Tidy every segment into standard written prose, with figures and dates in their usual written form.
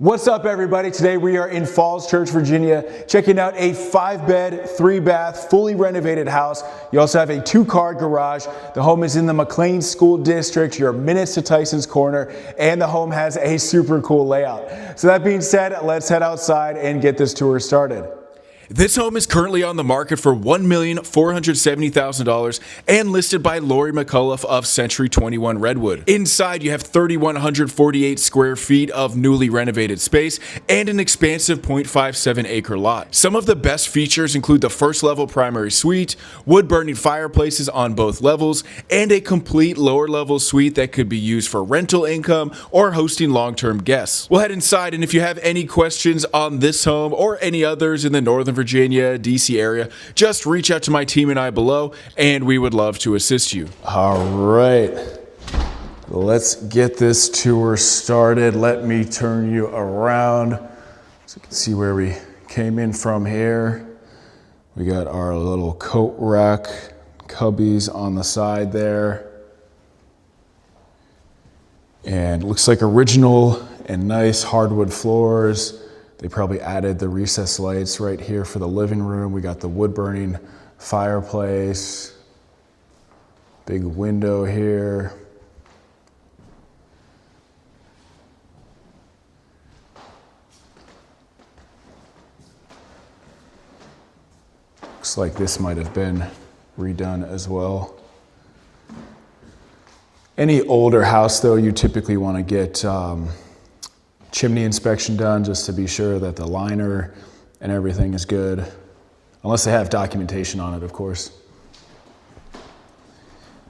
What's up, everybody? Today we are in Falls Church, Virginia, checking out a 5-bed, 3-bath, fully renovated house. You also have a 2-car garage. The home is in the McLean School District. You're minutes to Tyson's Corner, and the home has a super cool layout. So that being said, let's head outside and get this tour started. This home is currently on the market for $1,470,000 and listed by Lori McCullough of Century 21 Redwood. Inside, you have 3,148 square feet of newly renovated space and an expansive 0.57 acre lot. Some of the best features include the first level primary suite, wood-burning fireplaces on both levels, and a complete lower level suite that could be used for rental income or hosting long-term guests. We'll head inside, and if you have any questions on this home or any others in the Northern Virginia, DC area, just reach out to my team and I below, and we would love to assist you. All right, let's get this tour started. Let me turn you around so you can see where we came in from here. We got our little coat rack cubbies on the side there. And it looks like original and nice hardwood floors. They probably added the recessed lights right here for the living room. We got the wood-burning fireplace, big window here. Looks like this might have been redone as well. Any older house, though, you typically want to get chimney inspection done just to be sure that the liner and everything is good, unless they have documentation on it, of course.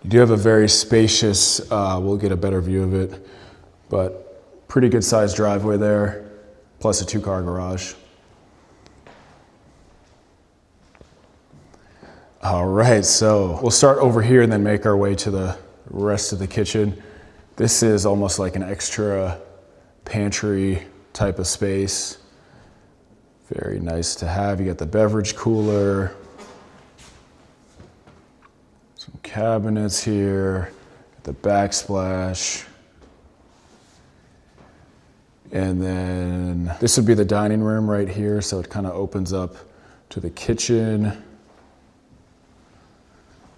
You do have a very spacious, we'll get a better view of it, but pretty good sized driveway there, plus a 2-car garage. All right, so we'll start over here and then make our way to the rest of the kitchen. This is almost like an extra pantry type of space. Very nice to have. You got the beverage cooler, some cabinets here, the backsplash, and then this would be the dining room right here, so it kind of opens up to the kitchen.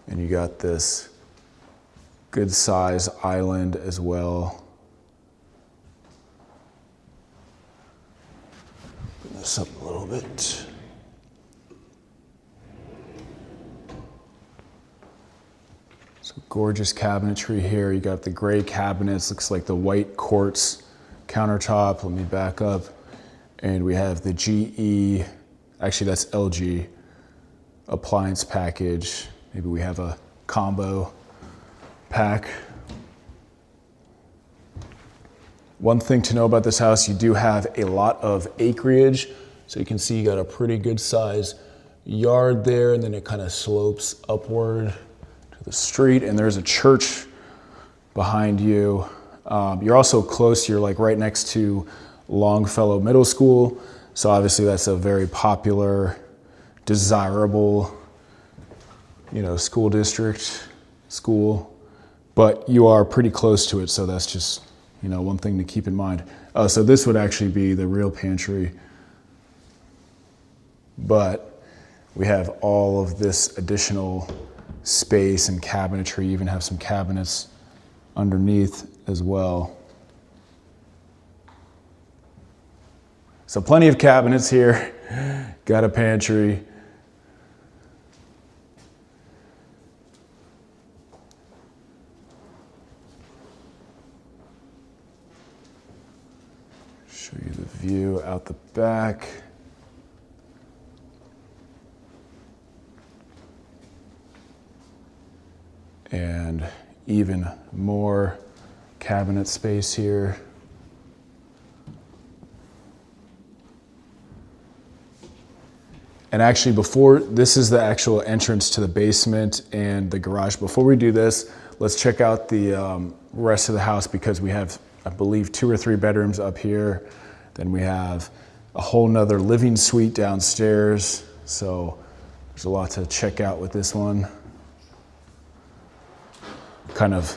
And you got this good size island as well. This up a little bit. Some gorgeous cabinetry here. You got the gray cabinets, looks like the white quartz countertop. Let me back up. And we have the GE, actually that's LG appliance package. Maybe we have a combo pack. One thing to know about this house, you do have a lot of acreage. So you can see you got a pretty good size yard there, and then it kind of slopes upward to the street, and there's a church behind you. You're also close, you're like right next to Longfellow Middle School. So obviously that's a very popular, desirable, school district, school, but you are pretty close to it. So that's just, one thing to keep in mind. So this would actually be the real pantry, but we have all of this additional space and cabinetry. You even have some cabinets underneath as well. So plenty of cabinets here. Got a pantry. Show you the view out the back. And even more cabinet space here. And actually this is the actual entrance to the basement and the garage. Before we do this, let's check out the rest of the house, because we have, I believe, 2 or 3 bedrooms up here. Then we have a whole nother living suite downstairs. So there's a lot to check out with this one. Kind of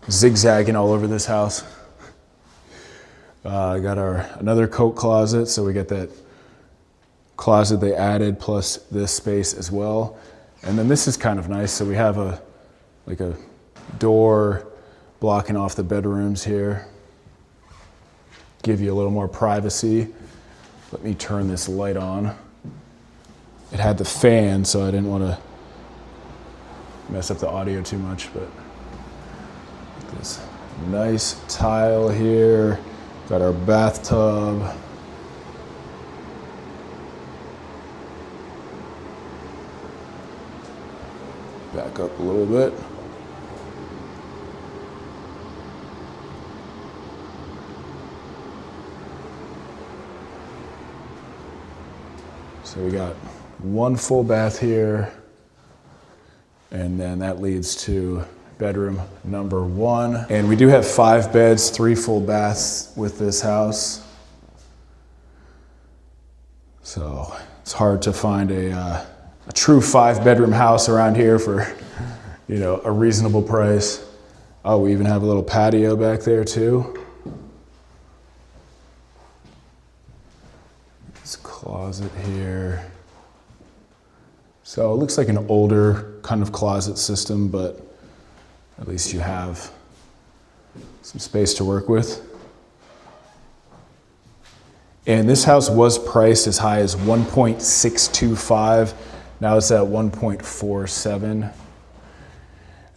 zigzagging all over this house. I got another coat closet, so we got that closet they added plus this space as well. And then this is kind of nice. So we have a door blocking off the bedrooms here. Give you a little more privacy. Let me turn this light on. It had the fan, so I didn't want to mess up the audio too much, but this nice tile here. Got our bathtub. Back up a little bit. So we got one full bath here, and then that leads to bedroom number 1. And we do have 5 beds, 3 full baths with this house. So it's hard to find a true 5-bedroom house around here for, a reasonable price. Oh, we even have a little patio back there too. This closet here. So it looks like an older kind of closet system, but at least you have some space to work with. And this house was priced as high as 1.625. Now it's at 1.47.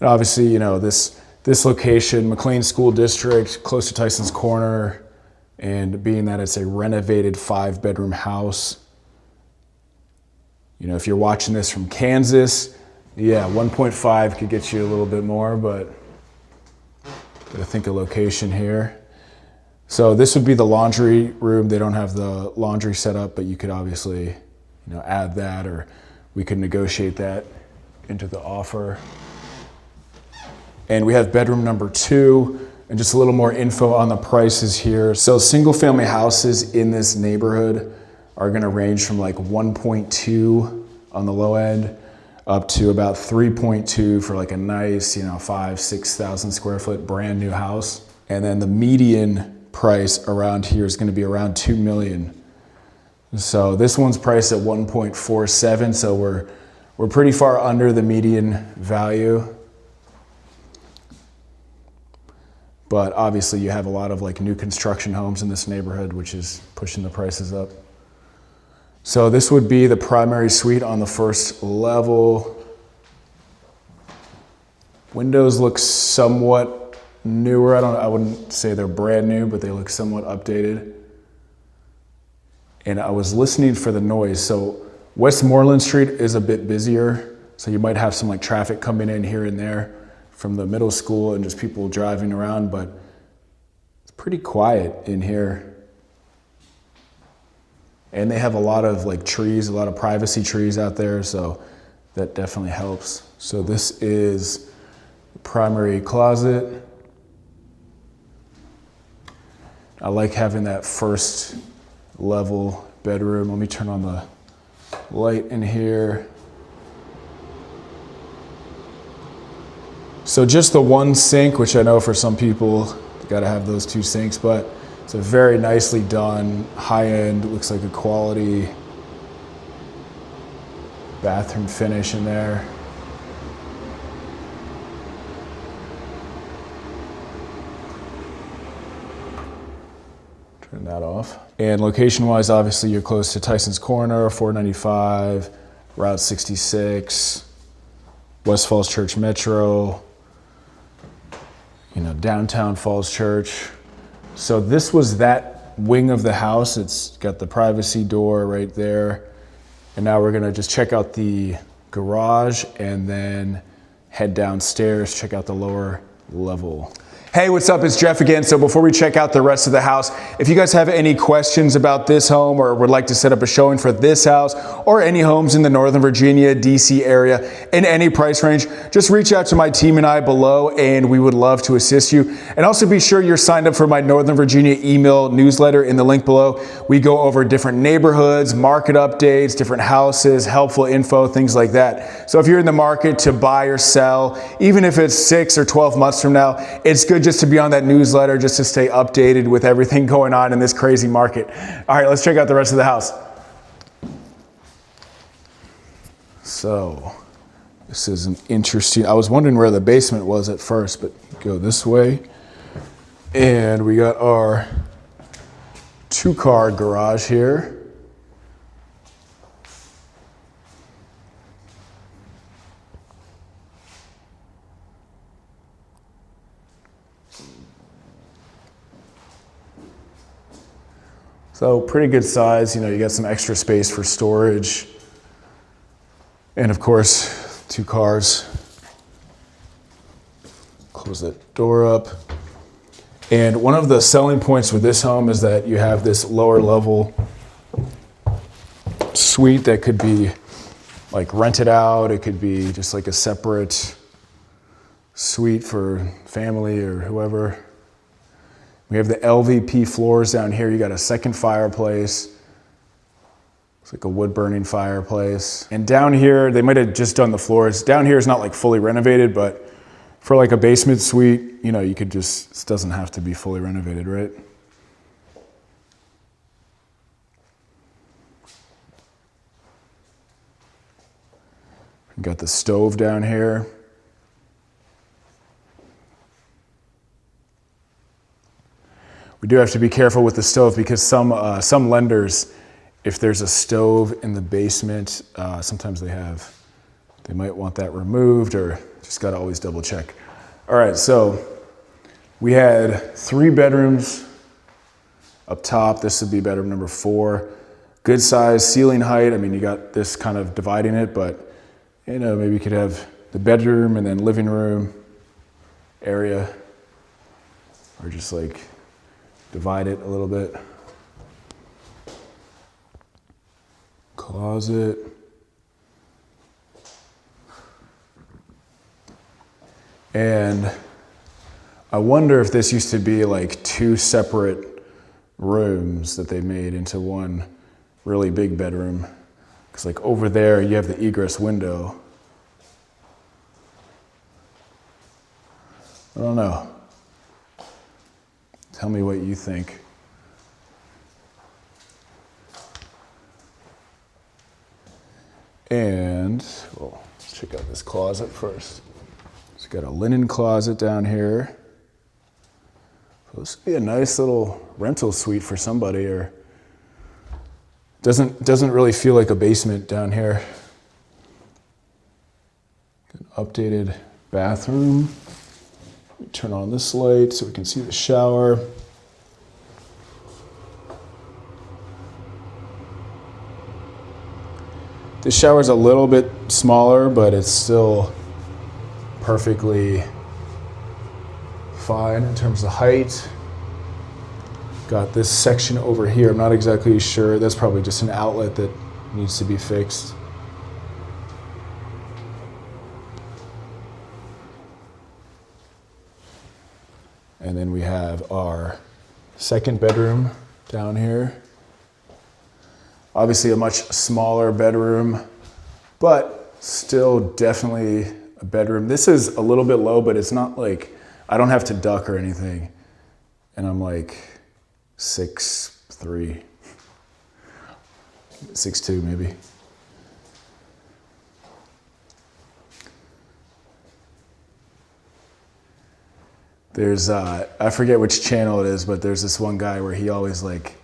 And obviously, this location, McLean School District, close to Tyson's Corner, and being that it's a renovated 5-bedroom house, if you're watching this from Kansas, yeah, 1.5 could get you a little bit more, but I think a location here. So this would be the laundry room. They don't have the laundry set up, but you could obviously, add that, or we could negotiate that into the offer. And we have bedroom number 2, and just a little more info on the prices here. So single family houses in this neighborhood are gonna range from like 1.2 on the low end up to about 3.2 for like a nice, 5,000-6,000 square foot brand new house. And then the median price around here is gonna be around 2 million. So this one's priced at 1.47, so we're pretty far under the median value. But obviously you have a lot of like new construction homes in this neighborhood, which is pushing the prices up. So this would be the primary suite on the first level. Windows look somewhat newer. I wouldn't say they're brand new, but they look somewhat updated. And I was listening for the noise. So Westmoreland Street is a bit busier. So you might have some like traffic coming in here and there from the middle school and just people driving around, but it's pretty quiet in here. And they have a lot of like trees, a lot of privacy trees out there, so that definitely helps. So this is the primary closet. I like having that first level bedroom. Let me turn on the light in here. So just the one sink, which I know for some people, you gotta have those 2 sinks, but it's a very nicely done, high-end, looks like a quality bathroom finish in there. Turn that off. And location-wise, obviously you're close to Tyson's Corner, 495, Route 66, West Falls Church Metro, downtown Falls Church. So this was that wing of the house. It's got the privacy door right there. And now we're gonna just check out the garage and then head downstairs, check out the lower level. Hey, what's up? It's Jeff again. So before we check out the rest of the house, if you guys have any questions about this home or would like to set up a showing for this house or any homes in the Northern Virginia, DC area in any price range, just reach out to my team and I below and we would love to assist you. And also be sure you're signed up for my Northern Virginia email newsletter in the link below. We go over different neighborhoods, market updates, different houses, helpful info, things like that. So if you're in the market to buy or sell, even if it's 6 or 12 months from now, it's good good just to be on that newsletter, just to stay updated with everything going on in this crazy market. All right, let's check out the rest of the house. So this is an interesting, I was wondering where the basement was at first, but go this way. And we got our 2-car garage here. So pretty good size, you know, you got some extra space for storage. And of course, 2 cars. Close that door up. And one of the selling points with this home is that you have this lower level suite that could be like rented out. It could be just like a separate suite for family or whoever. We have the LVP floors down here. You got a second fireplace. It's like a wood burning fireplace. And down here, they might have just done the floors. Down here is not like fully renovated, but for like a basement suite, you know, you could just, it doesn't have to be fully renovated, right? We got the stove down here. We do have to be careful with the stove because some lenders, if there's a stove in the basement, sometimes they might want that removed, or just gotta always double check. All right, so we had 3 bedrooms up top. This would be bedroom number 4. Good size, ceiling height. I mean, you got this kind of dividing it, but you know, maybe you could have the bedroom and then living room area, or just like divide it a little bit. Closet. And I wonder if this used to be like 2 separate rooms that they made into one really big bedroom. Because like over there, you have the egress window. I don't know. Tell me what you think. And, well, let's check out this closet first. It's got a linen closet down here. So this would be a nice little rental suite for somebody, or doesn't really feel like a basement down here. An updated bathroom. Turn on this light so we can see the shower. The shower's a little bit smaller, but it's still perfectly fine in terms of height. Got this section over here. I'm not exactly sure. That's probably just an outlet that needs to be fixed. And then we have our second bedroom down here. Obviously a much smaller bedroom, but still definitely a bedroom. This is a little bit low, but it's not like, I don't have to duck or anything. And I'm like 6'3", 6'2" maybe. There's, I forget which channel it is, but there's this one guy where he always like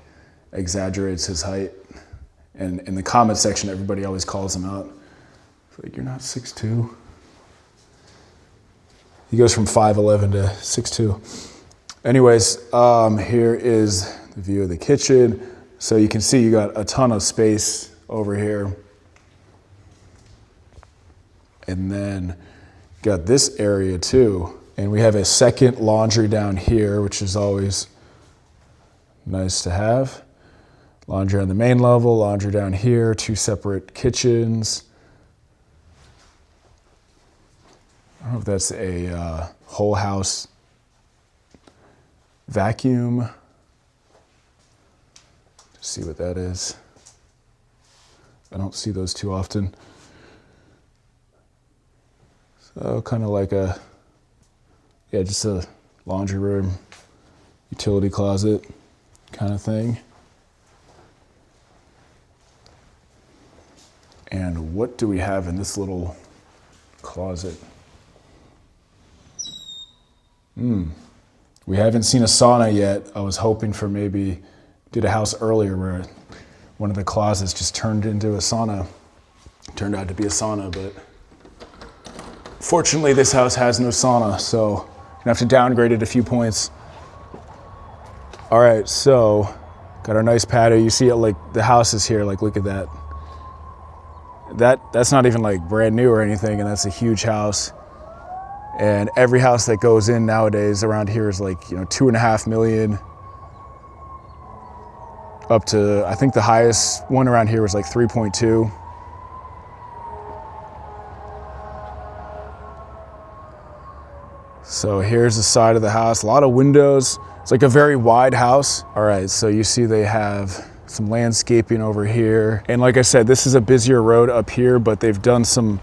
exaggerates his height. And in the comment section, everybody always calls him out. It's like, you're not 6'2". He goes from 5'11" to 6'2". Anyways, here is the view of the kitchen. So you can see you got a ton of space over here. And then got this area too. And we have a second laundry down here, which is always nice to have. Laundry on the main level, laundry down here, 2 separate kitchens. I don't know if that's a whole house vacuum. Just see what that is. I don't see those too often. So kind of like a, yeah, just a laundry room, utility closet kind of thing. And what do we have in this little closet? We haven't seen a sauna yet. I was hoping for maybe, did a house earlier where one of the closets just turned into a sauna. Turned out to be a sauna, but fortunately this house has no sauna, so I'm gonna have to downgrade it a few points. All right, so got our nice patio. You see it, like the house is here, like look at that. That's not even like brand new or anything, and that's a huge house. And every house that goes in nowadays around here is like, you know, 2.5 million. Up to, I think the highest one around here was like 3.2. So here's the side of the house, a lot of windows. It's like a very wide house. All right, so you see they have some landscaping over here. And like I said, this is a busier road up here, but they've done some,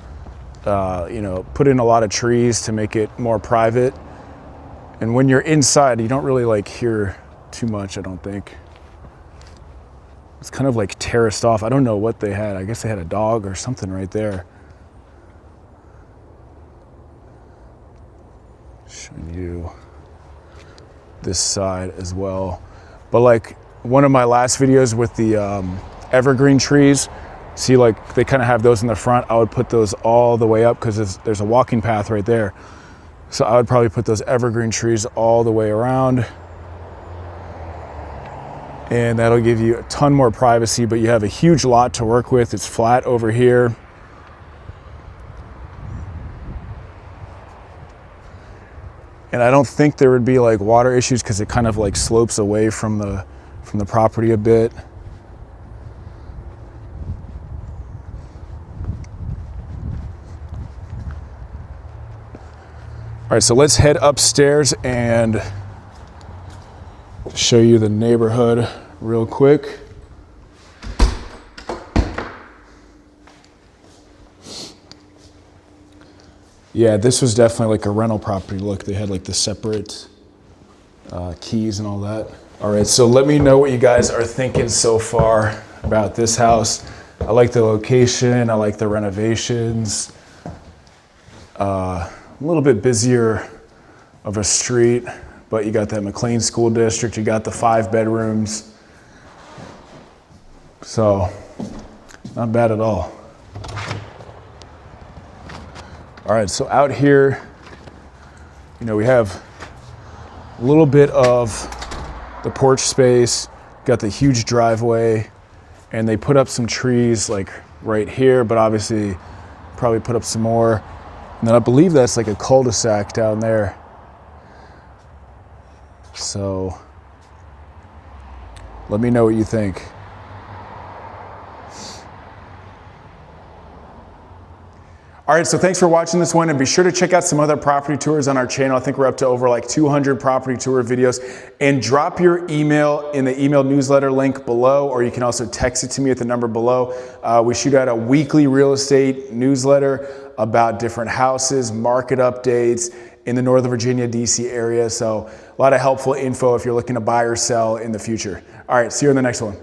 you know, put in a lot of trees to make it more private. And when you're inside, you don't really like hear too much, I don't think. It's kind of like terraced off. I don't know what they had. I guess they had a dog or something right there. Showing you this side as well. But like one of my last videos with the evergreen trees, see like they kind of have those in the front. I would put those all the way up because there's a walking path right there. So I would probably put those evergreen trees all the way around. And that'll give you a ton more privacy, but you have a huge lot to work with. It's flat over here. And I don't think there would be like water issues because it kind of like slopes away from the property a bit. All right, so let's head upstairs and show you the neighborhood real quick. Yeah, this was definitely like a rental property. Look, they had like the separate keys and all that. All right, so let me know what you guys are thinking so far about this house. I like the location, I like the renovations. A little bit busier of a street, but you got that McLean School District, you got the 5 bedrooms. So, not bad at all. All right, so out here, you know, we have a little bit of the porch space, got the huge driveway, and they put up some trees like right here, but obviously probably put up some more. And then I believe that's like a cul-de-sac down there. So let me know what you think. All right, so thanks for watching this one, and be sure to check out some other property tours on our channel. I think we're up to over like 200 property tour videos. And drop your email in the email newsletter link below, or you can also text it to me at the number below. We shoot out a weekly real estate newsletter about different houses, market updates in the Northern Virginia, DC area. So a lot of helpful info if you're looking to buy or sell in the future. All right, see you in the next one.